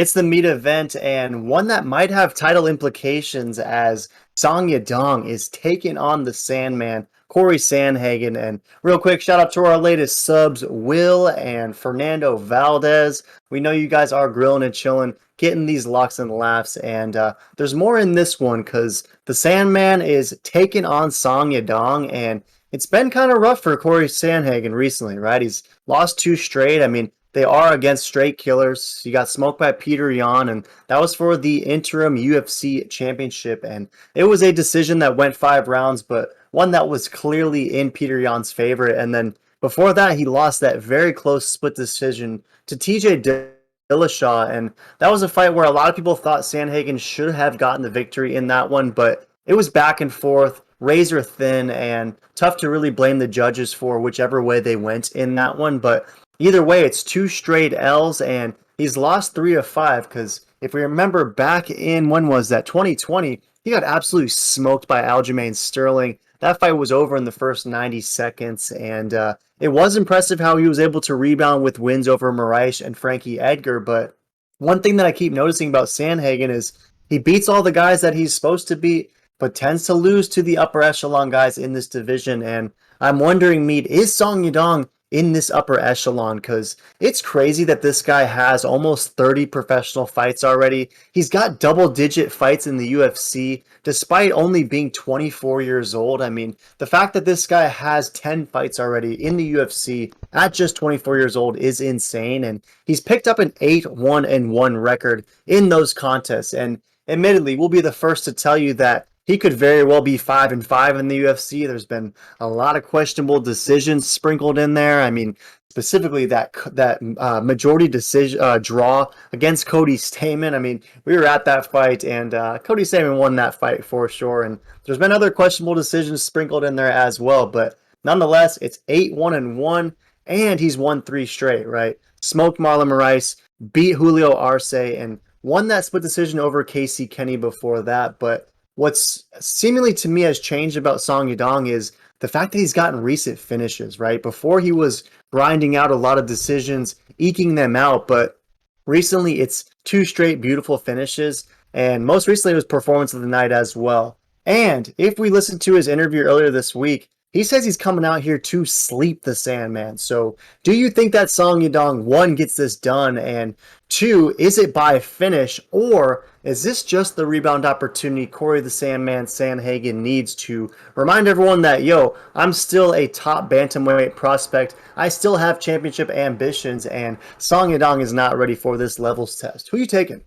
It's the meat event and one that might have title implications as Song Yadong is taking on the Sandman, Cory Sandhagen. And real quick, shout out to our latest subs, Will and Fernando Valdez. We know you guys are grilling and chilling, getting these locks and laughs. And there's more in this one because the Sandman is taking on Song Yadong. And it's been kind of rough for Cory Sandhagen recently, right? He's lost two straight. I mean, they are against straight killers. He got smoked by Peter Yan, and that was for the interim UFC championship. And it was a decision that went 5 rounds, but one that was clearly in Peter Yan's favor. And then before that, he lost that very close split decision to TJ Dillashaw. And that was a fight where a lot of people thought Sandhagen should have gotten the victory in that one, but it was back and forth, razor thin, and tough to really blame the judges for whichever way they went in that one. But either way, it's two straight L's, and he's lost 3 of 5. Because if we remember back in, when was that, 2020, he got absolutely smoked by Aljamain Sterling. That fight was over in the first 90 seconds, and it was impressive how he was able to rebound with wins over Moraes and Frankie Edgar. But one thing that I keep noticing about Sandhagen is he beats all the guys that he's supposed to beat, but tends to lose to the upper echelon guys in this division. And I'm wondering, Meat, is Song Yadong in this upper echelon? Because it's crazy that this guy has almost 30 professional fights already. He's got double-digit fights in the UFC, despite only being 24 years old. I mean, the fact that this guy has 10 fights already in the UFC at just 24 years old is insane, and he's picked up an 8-1-1 record in those contests. And admittedly, we'll be the first to tell you that he could very well be 5-5 in the UFC. There's been a lot of questionable decisions sprinkled in there. I mean, specifically that majority decision draw against Cody Stamann. I mean, we were at that fight, and Cody Stamann won that fight for sure. And there's been other questionable decisions sprinkled in there as well. But nonetheless, it's 8-1-1, and he's won 3 straight. Right? Smoked Marlon Moraes, beat Julio Arce, and won that split decision over Casey Kenny before that. But what's seemingly to me has changed about Song Yadong is the fact that he's gotten recent finishes, right? Before he was grinding out a lot of decisions, eking them out, but recently it's 2 straight beautiful finishes, and most recently it was performance of the night as well. And if we listen to his interview earlier this week, he says he's coming out here to sleep the Sandman. So do you think that Song Yadong, one, gets this done, and two, is it by finish, or is this just the rebound opportunity Cory the Sandman Sandhagen needs to remind everyone that, yo, I'm still a top bantamweight prospect. I still have championship ambitions, and Song Yadong is not ready for this levels test. Who you taking?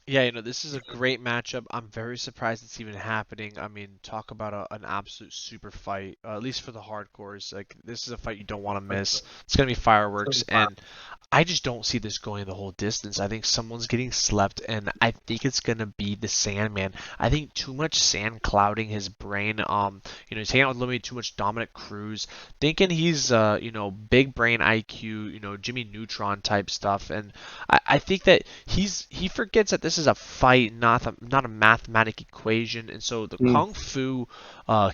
Yeah, this is a great matchup. I'm very surprised it's even happening. I mean, talk about an absolute super fight, at least for the hardcores. Like, this is a fight you don't want to miss. It's going to be fireworks, and I just don't see this going the whole distance. I think someone's getting slept, and I think it's going to be the Sandman. I think too much sand clouding his brain. He's hanging out with literally too much Dominic Cruz, thinking he's, big brain IQ, Jimmy Neutron type stuff, and I think that he forgets that this is a fight, not a mathematic equation, and so the Mm. Kung Fu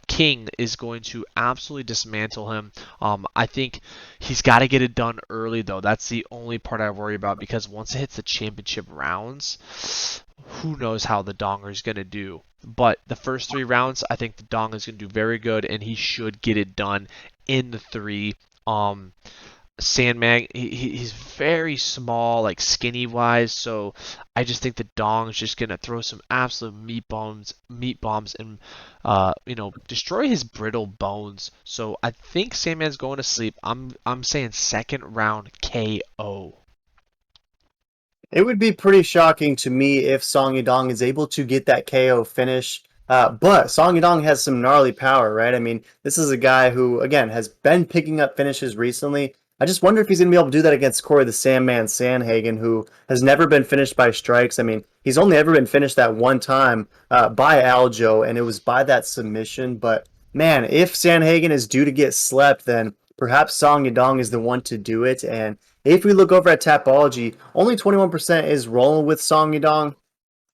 King is going to absolutely dismantle him. I think he's got to get it done early though. That's the only part I worry about because once it hits the championship rounds, who knows how the Donger is going to do. But the first 3 rounds, I think the Dong is going to do very good, and he should get it done in the three. Sandman, he's very small, like skinny wise, so I just think the Dong's just gonna throw some absolute meat bombs, and destroy his brittle bones. So I think Sandman's going to sleep. I'm saying second round KO. It would be pretty shocking to me if Song Yadong is able to get that KO finish. But Song Yadong has some gnarly power, right? I mean, this is a guy who, again, has been picking up finishes recently. I just wonder if he's going to be able to do that against Cory the Sandman Sandhagen, who has never been finished by strikes. I mean, he's only ever been finished that one time by Aljo, and it was by that submission. But man, if Sandhagen is due to get slept, then perhaps Song Yadong is the one to do it. And if we look over at Tapology, only 21% is rolling with Song Yadong.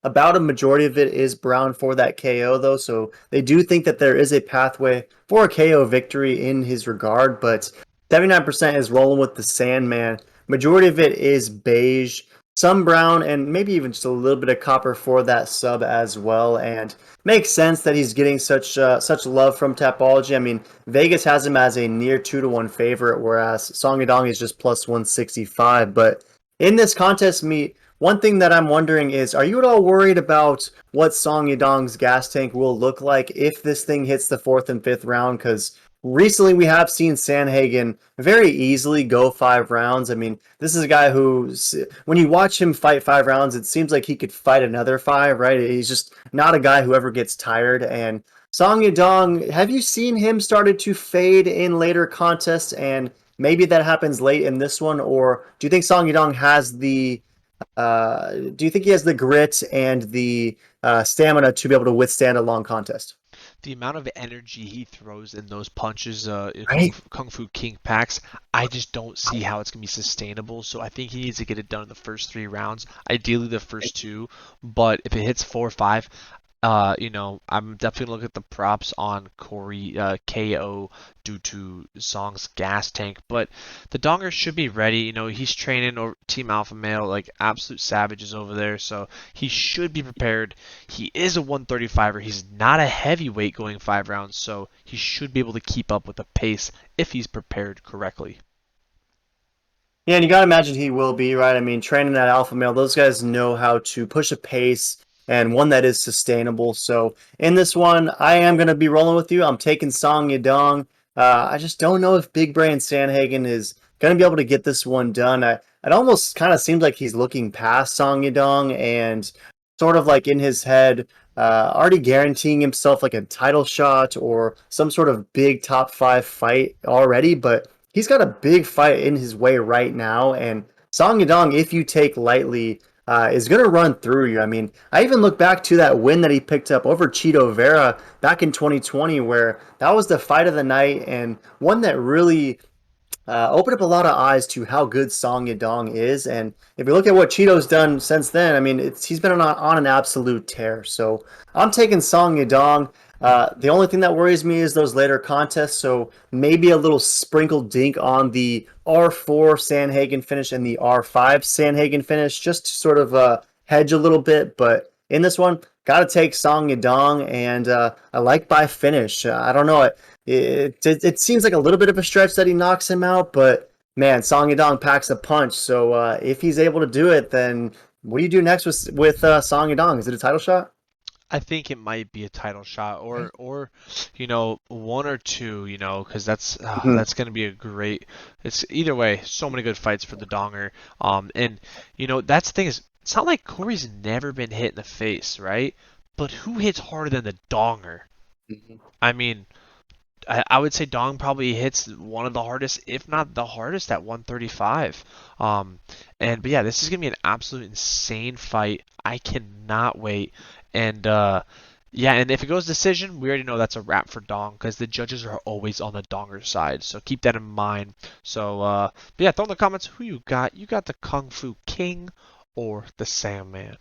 About a majority of it is Brown for that KO, though, so they do think that there is a pathway for a KO victory in his regard, but 79% is rolling with the Sandman. Majority of it is beige. some brown and maybe even just a little bit of copper for that sub as well. And makes sense that he's getting such love from Tapology. I mean, Vegas has him as a near 2-1 favorite, whereas Song Yadong is just plus 165. But in this contest meet, one thing that I'm wondering is, are you at all worried about what Song Yadong's gas tank will look like if this thing hits the fourth and fifth round? Because recently we have seen Sandhagen very easily go 5 rounds. I mean, this is a guy who, when you watch him fight 5 rounds, it seems like he could fight another five, right? He's just not a guy who ever gets tired. And Song Yadong, have you seen him started to fade in later contests? And maybe that happens late in this one, or do you think Song Yadong has do you think he has the grit and the stamina to be able to withstand a long contest? The amount of energy he throws in those punches, in Right? Kung Fu King packs, I just don't see how it's gonna be sustainable. So I think he needs to get it done in the first 3 rounds, ideally the first two. But if it hits 4 or 5, I'm definitely looking at the props on Cory KO due to Song's gas tank. But the Donger should be ready. He's training over Team Alpha Male, like absolute savages over there, so he should be prepared. He is a 135er. He's not a heavyweight going 5 rounds, so he should be able to keep up with the pace if he's prepared correctly. Yeah, and you got to imagine he will be, right? I mean, training at Alpha Male, those guys know how to push a pace and one that is sustainable. So in this one, I am going to be rolling with you. I'm taking Song Yadong. I just don't know if Big Brain Sandhagen is going to be able to get this one done. It almost kind of seems like he's looking past Song Yadong and sort of like in his head, already guaranteeing himself like a title shot or some sort of big top five fight already. But he's got a big fight in his way right now, and Song Yadong, if you take lightly, is going to run through you. I mean, I even look back to that win that he picked up over Cheeto Vera back in 2020, where that was the fight of the night and one that really opened up a lot of eyes to how good Song Yadong is. And if you look at what Cheeto's done since then, I mean, he's been on an absolute tear. So I'm taking Song Yadong. The only thing that worries me is those later contests. So maybe a little sprinkled dink on the R4 Sandhagen finish and the R5 Sandhagen finish, just to sort of hedge a little bit. But in this one, got to take Song Yadong, and I like by finish. I don't know. It seems like a little bit of a stretch that he knocks him out, but man, Song Yadong packs a punch. So if he's able to do it, then what do you do next with Song Yadong? Is it a title shot? I think it might be a title shot, Right. or one or two, because Mhm. that's gonna be a great. It's either way, so many good fights for the Donger. And that's the thing is, it's not like Corey's never been hit in the face, right? But who hits harder than the Donger? Mhm. I mean, I would say Dong probably hits one of the hardest, if not the hardest, at 135. Um, but yeah, this is gonna be an absolute insane fight. I cannot wait. And yeah, and if it goes decision, we already know that's a wrap for Dong because the judges are always on the Donger side. So keep that in mind. So but yeah, throw in the comments who you got. You got the Kung Fu King or the Sandman.